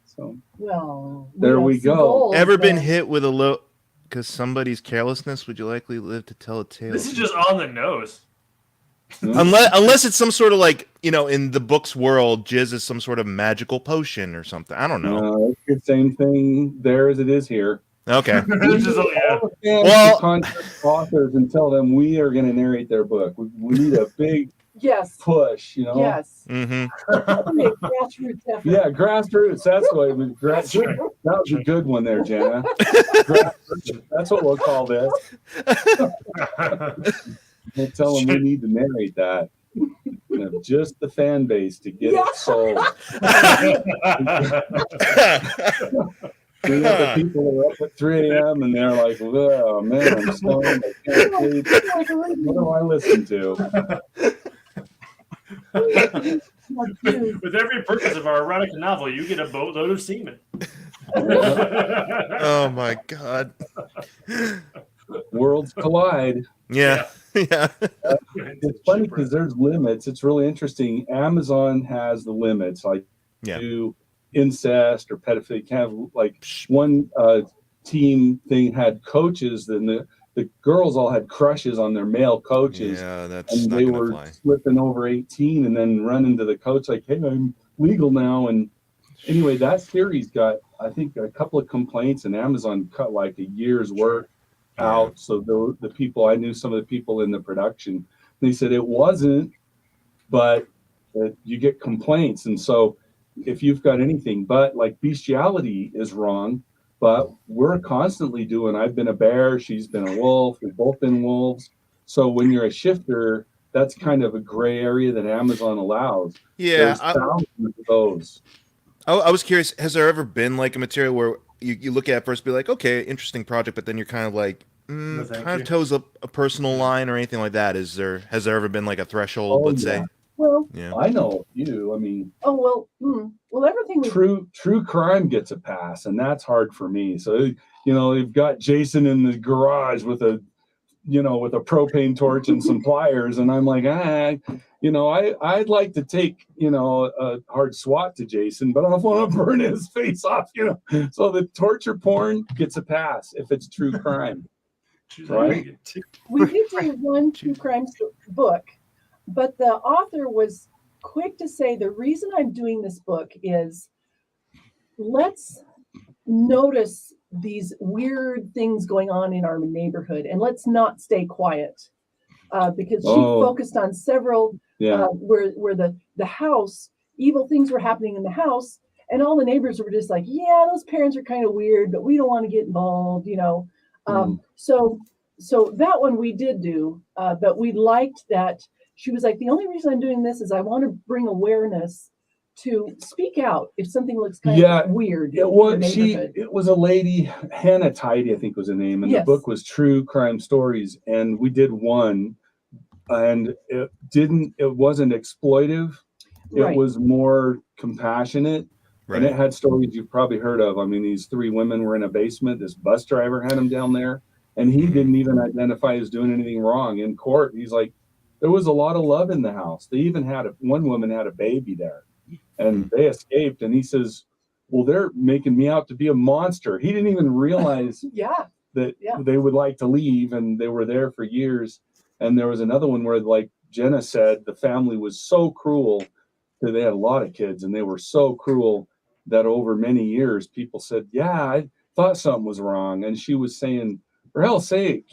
So well, there we go. Ever been hit with a low? Because somebody's carelessness, would you likely live to tell a tale? This is just on the nose. Unless it's some sort of like, in the book's world, jizz is some sort of magical potion or something. I don't know. It's the same thing there as it is here. Okay. Well, contact authors and tell them we are going to narrate their book. We need a big push, Yes. Mm-hmm. Grassroots effort. Yeah, grassroots. That's what that was a good one there, Jenna. That's what we'll call this. We'll tell them we need to narrate that. And have just the fan base to get it sold. We know the people are up at 3 a.m. and they're like, "Oh man, I'm stoned. I can't sleep. What do I listen to?" With every purchase of our erotic novel, you get a boatload of semen. Oh my God. Worlds collide. Yeah. It's funny because there's limits. It's really interesting. Amazon has the limits, like do incest or pedophilia. Kind of like one team thing had coaches, then the girls all had crushes on their male coaches. Yeah, that's and not they gonna were fly. slipping over 18 and then running to the coach like, "Hey, I'm legal now." And anyway, that series got, I think, a couple of complaints, and Amazon cut like a year's work out. So the people, I knew some of the people in the production, they said it wasn't, but you get complaints. And so if you've got anything, but like bestiality is wrong, but we're constantly doing, I've been a bear, she's been a wolf, we've both been wolves. So when you're a shifter, that's kind of a gray area that Amazon allows. Yeah. There's thousands of those. I was curious, has there ever been like a material where you look at it first, be like, okay, interesting project, but then you're kind of like, kind of toes up a personal line or anything like that? Has there ever been like a threshold, let's say? Well, I know you. I mean, well, everything. True crime gets a pass, and that's hard for me. So you've got Jason in the garage with a propane torch and some pliers, and I'm like, I'd like to take a hard swat to Jason, but I don't want to burn his face off. So the torture porn gets a pass if it's true crime. Right? We did do one true crime book, but the author was quick to say, the reason I'm doing this book is let's notice these weird things going on in our neighborhood, and let's not stay quiet, because she focused on several where the house, evil things were happening in the house, and all the neighbors were just like, yeah, those parents are kind of weird, but we don't want to get involved, So that one we did do, but we liked that she was like, the only reason I'm doing this is I want to bring awareness to speak out if something looks kind of weird. It was a lady, Hannah Tidy, I think was the name, and the book was True Crime Stories, and we did one, and it wasn't exploitive. It was more compassionate. Right. And it had stories you've probably heard of. I mean, these 3 women were in a basement. This bus driver had them down there, and he didn't even identify as doing anything wrong. In court, he's like, there was a lot of love in the house. They even had one woman had a baby there, and they escaped. And he says, well, they're making me out to be a monster. He didn't even realize that they would like to leave, and they were there for years. And there was another one where, like Jenna said, the family was so cruel. They had a lot of kids, and they were so cruel that over many years, people said, yeah, I thought something was wrong. And she was saying, for hell's sake,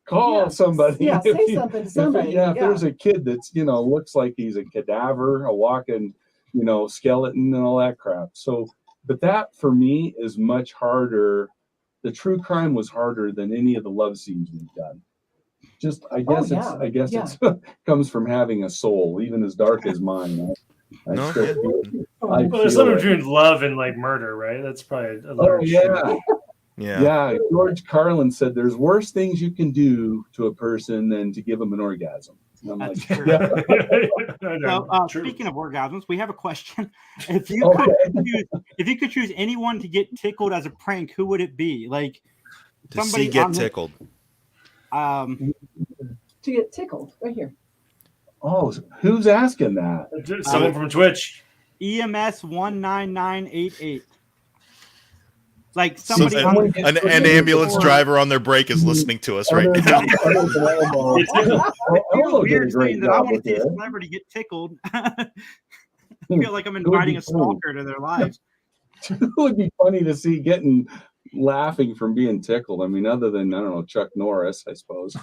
call somebody. Yeah, say something to somebody. If there's a kid that's, looks like he's a cadaver, a walking, skeleton and all that crap. So, but that for me is much harder. The true crime was harder than any of the love scenes we've done. Just, I guess it's comes from having a soul, even as dark as mine. There's something between love and like murder, right? That's probably a large. Yeah. George Carlin said there's worse things you can do to a person than to give them an orgasm. And I'm like, speaking of orgasms, we have a question. If you could choose anyone to get tickled as a prank, who would it be? Like somebody get tickled. To get tickled right here. Oh, who's asking that? Someone from Twitch. EMS 19988. Like somebody an ambulance driver on their break is listening to us right now. Weird saying that I want to see a celebrity get tickled. I feel like I'm inviting a stalker to their lives. It would be funny to see laughing from being tickled. I mean, other than, I don't know, Chuck Norris, I suppose.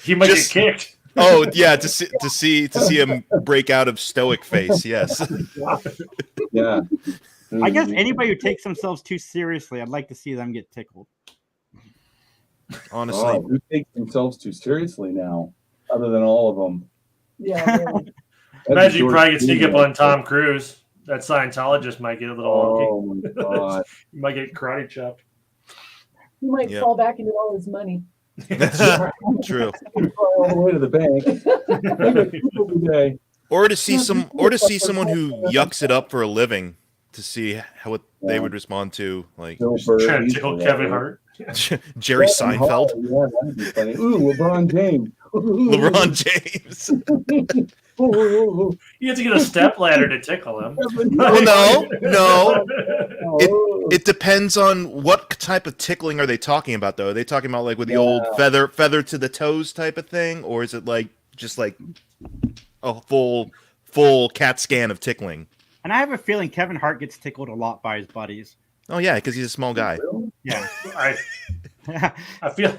he might get kicked. Oh yeah, to see him break out of stoic face. Yes. Yeah. I guess anybody who takes themselves too seriously, I'd like to see them get tickled. Honestly, who takes themselves too seriously now, other than all of them? Yeah. Really. Imagine you probably could sneak up on Tom Cruise. That Scientologist might get a little Oh my god! You might get karate chopped. He might fall back into all his money. That's true. All the way to the bank. Or to see someone who yucks it up for a living, to see what they would respond to, like trying to tickle Kevin Hart, Jerry Seinfeld. Yeah, that'd be funny. Ooh, LeBron James. LeBron James. You have to get a step ladder to tickle him. Well, no. It depends on what type of tickling are they talking about, though. Are they talking about like with the old feather to the toes type of thing, or is it like just like a full CAT scan of tickling? And I have a feeling Kevin Hart gets tickled a lot by his buddies. Oh yeah, because he's a small guy. Yeah. I feel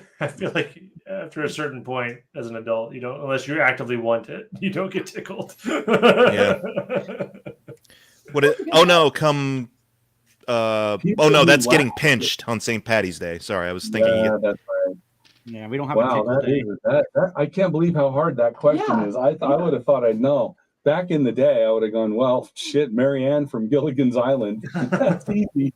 like after a certain point as an adult, you don't, unless you actively want it, you don't get tickled. Yeah. Oh no, that's getting pinched on St. Patty's Day. Sorry, I was thinking. Yeah, that's right. Yeah, we don't have a tickle day. That I can't believe how hard that question is. I would have thought I'd know. Back in the day, I would have gone, well, shit, Marianne from Gilligan's Island. That's easy.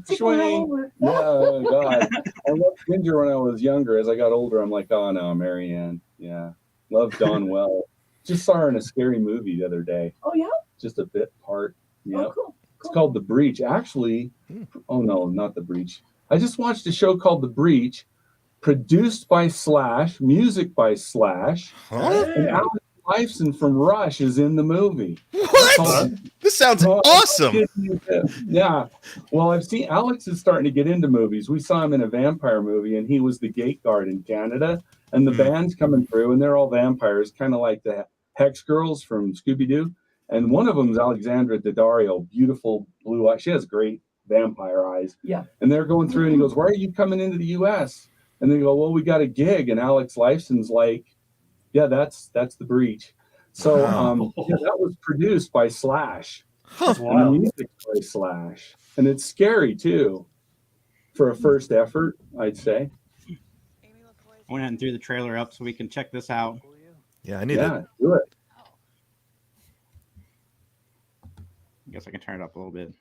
Swing. Yeah, God. I loved Ginger when I was younger. As I got older, I'm like, oh, no, Marianne. Yeah. Love Dawn well. Just saw her in a scary movie the other day. Oh, yeah? Just a bit part. Yeah. Oh, cool. It's called The Breach. Actually, oh, no, not The Breach. I just watched a show called The Breach, produced by Slash, music by Slash, and Alex Lifeson from Rush is in the movie. What? This sounds awesome. Yeah. Well, I've seen Alex is starting to get into movies. We saw him in a vampire movie, and he was the gate guard in Canada. And the band's coming through, and they're all vampires, kind of like the Hex Girls from Scooby-Doo. And one of them is Alexandra Daddario, beautiful blue eyes. She has great vampire eyes. Yeah. And they're going through, and he goes, "Why are you coming into the U.S.?" And they go, "Well, we got a gig." And Alex Lifeson's like, "Yeah, that's The Breach." So that was produced by Slash. And the music by Slash. And it's scary too. For a first effort, I'd say. I went ahead and threw the trailer up so we can check this out. Yeah, I need to do it. I guess I can turn it up a little bit.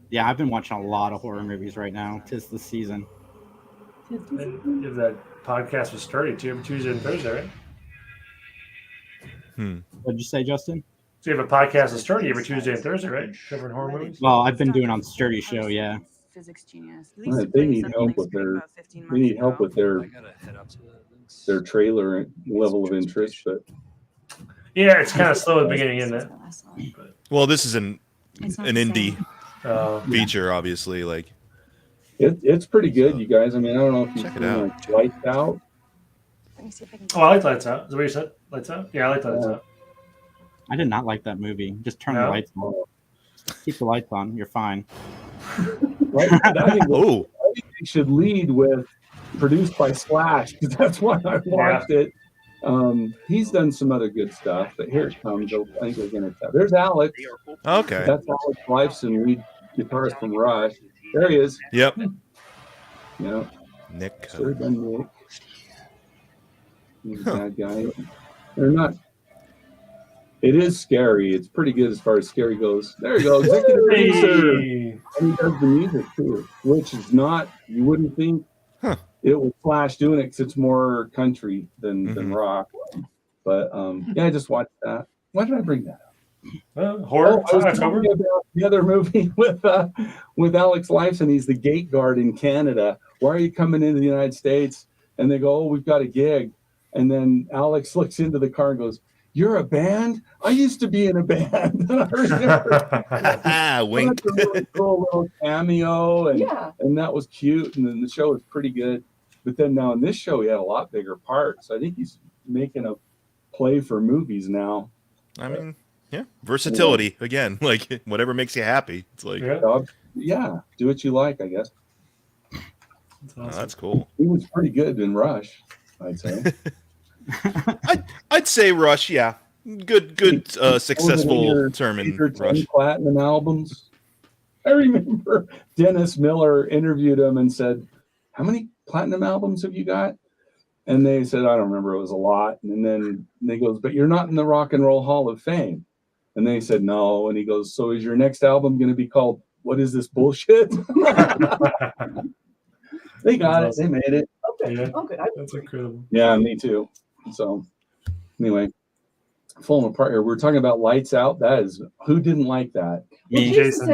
Yeah, I've been watching a lot of horror movies right now. 'Tis the season. And you have that podcast with Sturdy too, every Tuesday and Thursday, right? What did you say, Justin? So you have a podcast with Sturdy every Tuesday and Thursday, right? Covering horror movies. Well, I've been doing on Sturdy Show, yeah. Physics genius. They need help with their trailer level of interest, but yeah, it's kind of slow at the beginning, isn't it? Well, this is an indie feature, obviously. Like it's pretty good, you guys. I mean, I don't know if you check it out. Like Lights Out. Oh, I like Lights Out. Is that what you said? Lights Out? Yeah, I like Lights Out. I did not like that movie. Just turn the lights on. Keep the lights on. You're fine. Right? I think they should lead with produced by Slash, because that's why I watched it. He's done some other good stuff, but here it comes. I think we're gonna tell. There's Alex. Okay. That's Alex Lifeson, lead guitarist from Rush. There he is. Yep. Yeah. Nick. Sure done Nick. He's a bad guy. They're not. It is scary. It's pretty good as far as scary goes. There you go, executive producer. And he does the music too, which is not. You wouldn't think it was Flash doing it because it's more country than rock. But yeah, I just watched that. Why did I bring that up? Horror. I was talking about the other movie with Alex Lifeson. He's the gate guard in Canada. Why are you coming into the United States? And they go, "Oh, we've got a gig." And then Alex looks into the car and goes, "You're a band? I used to be in a band." Wink. That's a really cool little cameo, and that was cute. And then the show was pretty good. But then now in this show, he had a lot bigger parts. I think he's making a play for movies now. I mean, yeah, versatility again. Like whatever makes you happy. It's like do what you like, I guess. That's awesome. That's cool. He was pretty good in Rush, I'd say. I'd say Rush, yeah. Good, successful term in Rush. Platinum albums. I remember Dennis Miller interviewed him and said, "How many platinum albums have you got?" And they said, "I don't remember. It was a lot." And then they goes, "But you're not in the Rock and Roll Hall of Fame." And they said, "No." And he goes, "So is your next album going to be called What Is This Bullshit?" They got it. They made it. Okay. Yeah. Okay. That's incredible. Yeah, me too. So anyway, falling apart here. We're talking about Lights Out. That is, who didn't like that? Me. Jason.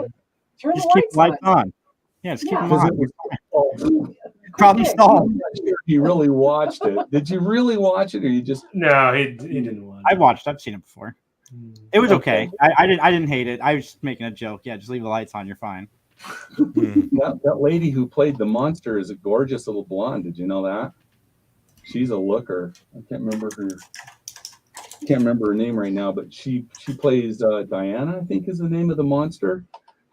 Turn Just the keep the lights on. Yeah, just keep them on. Problem solved. He really watched it. Did you really watch it, or you just? No, he didn't want. I've seen it before. It was okay. I didn't hate it. I was just making a joke. Yeah, just leave the lights on. You're fine. That lady who played the monster is a gorgeous little blonde. Did you know that? She's a looker. I can't remember her name right now, but she plays Diana, I think is the name of the monster.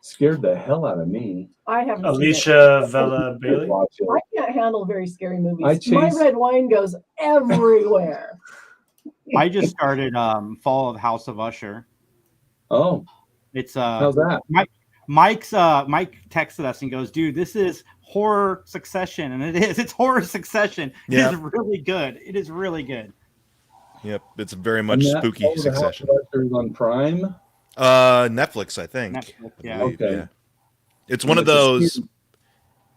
Scared the hell out of me. I haven't. Alicia Vela Bailey. I can't handle very scary movies. My red wine goes everywhere. I just started Fall of House of Usher. Oh, it's how's that? Mike texted us and goes, "Dude, this is horror Succession," and it is. It's horror Succession. Yeah. It is really good. It is really good. Yep, it's very much spooky Succession. Is on Prime. Netflix, I think. Netflix, I yeah. believe, Okay. yeah. It's one of those.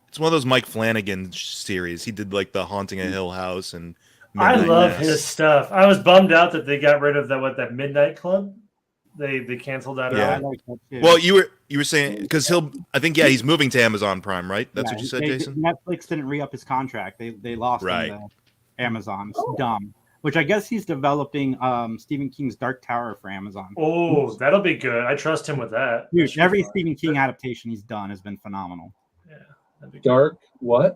It's one of those Mike Flanagan series. He did like the Haunting a Hill House and. I Midnight love Mass. his stuff. I was bummed out that they got rid of that Midnight Club. They canceled that Yeah. out. Well, you were saying because he's moving to Amazon Prime, right? That's what you said, Jason. Netflix didn't re-up his contract. They lost Right. him to Amazon. It's dumb. Which I guess he's developing Stephen King's Dark Tower for Amazon. Oh, that'll be good. I trust him with that. Dude, every Stephen King adaptation he's done has been phenomenal. Yeah, that'd be good. Dark what?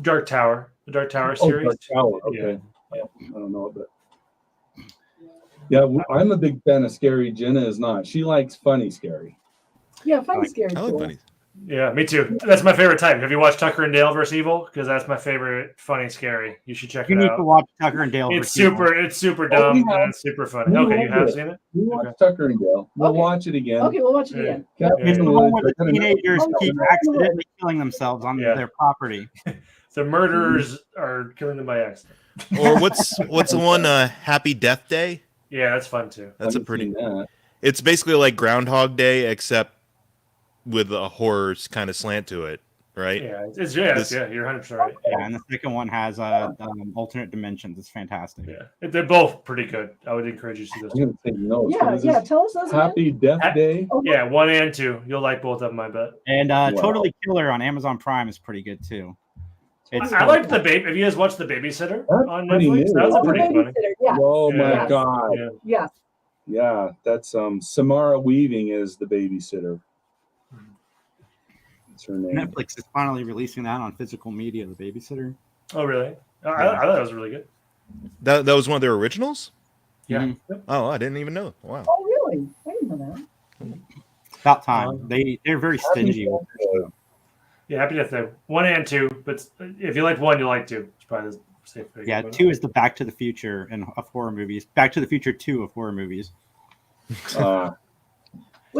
Dark Tower, the Dark Tower series. Dark Tower. Okay. Yeah. I don't know, but yeah, I'm a big fan of scary. Jenna is not. She likes funny scary. Yeah, funny scary. I like funny. Yeah, me too. That's my favorite type. Have you watched Tucker and Dale vs. Evil? Because that's my favorite funny scary. You should check You it need out. to watch Tucker and Dale. It's super dumb and it's super funny. We Okay, you have have it. seen it? We watch Tucker and Dale. We'll watch it again. Okay, we'll watch it again. Captain It's the one where Woods, the I kinda know- teenagers keep accidentally killing themselves on their property. The murderers are killing them by accident. Or what's the one? Happy Death Day. Yeah, that's fun too. That's a Haven't pretty. seen that. It's basically like Groundhog Day, except with a horror kind of slant to it, right? Yeah, you're 100% right. Yeah, and the second one has alternate dimensions. It's fantastic. Yeah, they're both pretty good. I would encourage you to see those. I'm gonna take notes. Yeah, What is yeah. this? Tell us those again. Happy Death Day. Yeah, 1 and 2. You'll like both of them, I bet. And Totally Killer on Amazon Prime is pretty good too. I liked the baby. Have you guys watched The Babysitter That's on pretty Netflix? new. That was Oh, pretty funny. Yeah. Oh my Yeah. God. Yeah. Yeah. Yeah, that's Samara Weaving is the babysitter. That's her name. Netflix is finally releasing that on physical media. The Babysitter. Oh, really? I thought it was really good. That was one of their originals. Yeah. Mhm. Yep. Oh, I didn't even know. Wow. Oh, really? I didn't know that. About time. They're very stingy. with their stuff. Yeah, Happy Death Day 1 and 2. But if you like 1, you like 2. It's probably the safe pick. Yeah, 2 is the Back to the Future of horror movies. Back to the Future 2 of horror movies. What's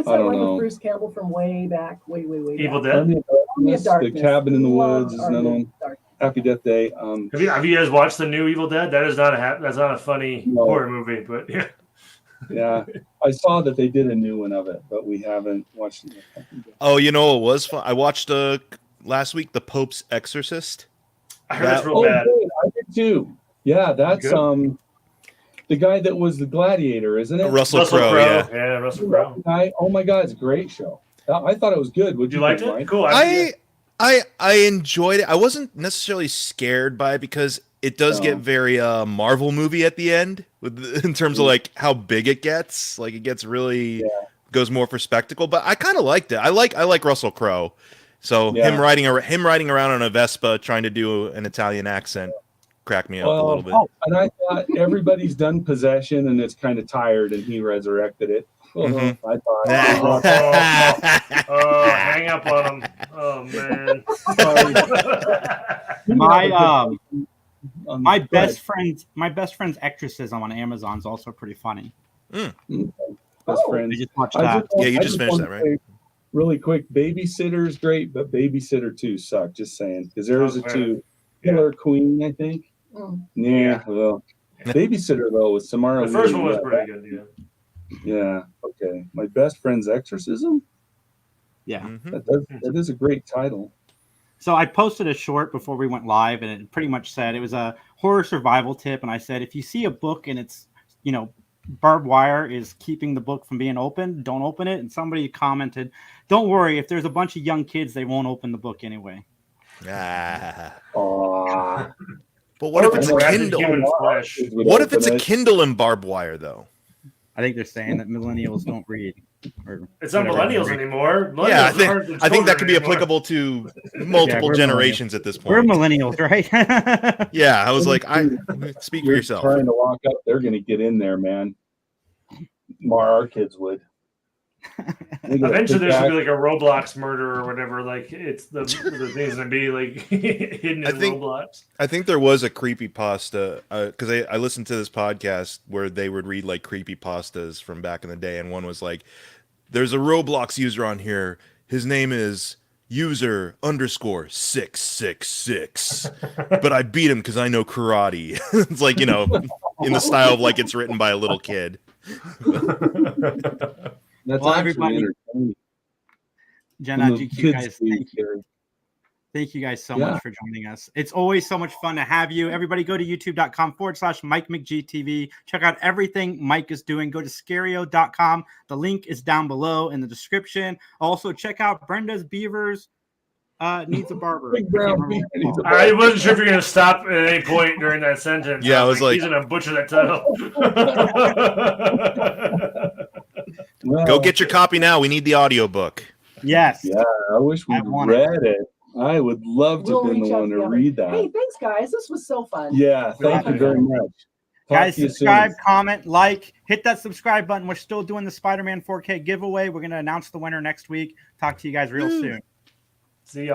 I that don't one know. with Bruce Campbell from way back? Way Evil back? Dead. Army of Army of Darkness, Darkness. The Cabin in the Woods is Love another Army one. of Darkness. Happy Death Day. Have you guys watched the new Evil Dead? That is not that's not a funny No. horror movie, but yeah. Yeah, I saw that they did a new one of it, but we haven't watched it. Oh, you know what was fun? I watched last week The Pope's Exorcist. I heard it's real Oh, bad. good. I did too. Yeah, that's Good. the guy that was the gladiator, isn't it? Russell Crowe. Yeah. Russell Crowe. Guy. Oh my God, it's a great show. I thought it was good. Would You liked think, it? Mike? Cool. I enjoyed it. I wasn't necessarily scared by it because it does get very Marvel movie at the end in terms of like how big it gets. Like it gets really goes more for spectacle. But I kind of liked it. I like Russell Crowe. So him riding around on a Vespa trying to do an Italian accent cracked me up a little bit. And I thought everybody's done Possession and it's kind of tired, and he resurrected it. Mm-hmm. I thought. Hang up on him. Oh man. My best friend's exorcism on Amazon is also pretty funny. Best I friends. just watched that. Yeah, you just finished that, right? Really quick, Babysitter's great, but Babysitter 2 sucked. Just saying, because there was a 2. Killer Queen, I think. Yeah, well, Babysitter though with Samara. The first Weaving, one was pretty good. Yeah. Okay. My Best Friend's Exorcism. Yeah, that is a great title. So I posted a short before we went live, and it pretty much said it was a horror survival tip. And I said, if you see a book and it's, barbed wire is keeping the book from being opened, don't open it. And somebody commented, don't worry, if there's a bunch of young kids, they won't open the book anyway. But what if it's a Kindle? What if it's a Kindle and barbed wire, though? I think they're saying that millennials don't read. It's not millennials anymore. Millennials I think that could be applicable to multiple generations at this point. We're millennials, right? Yeah, I was like, speak for yourself. Trying to lock up, they're going to get in there, man. Our kids would. Eventually, there's gonna be like a Roblox murder or whatever. Like it's the thing's gonna be like hidden in Roblox. I think there was a creepypasta because I listened to this podcast where they would read like creepypastas from back in the day, and one was like, "There's a Roblox user on here. His name is user_666, but I beat him because I know karate." It's like in the style of like it's written by a little kid. That's everybody. Jenna, GQ guys, thank you guys so much for joining us. It's always so much fun to have you. Everybody go to youtube.com/MikeMcGTV. Check out everything Mike is doing. Go to Scario.com. The link is down below in the description. Also, check out Brenda's Beavers Needs a Barber. I wasn't sure if you're going to stop at any point during that sentence. Yeah, I was like, he's going to butcher that title. Go get your copy now. We need the audiobook. Yes. Yeah, I wish we read it. I would love to have been the one to read that. Hey, thanks, guys. This was so fun. Yeah, thank you very much. Guys, subscribe, comment, like, hit that subscribe button. We're still doing the Spider-Man 4K giveaway. We're going to announce the winner next week. Talk to you guys real soon. See ya.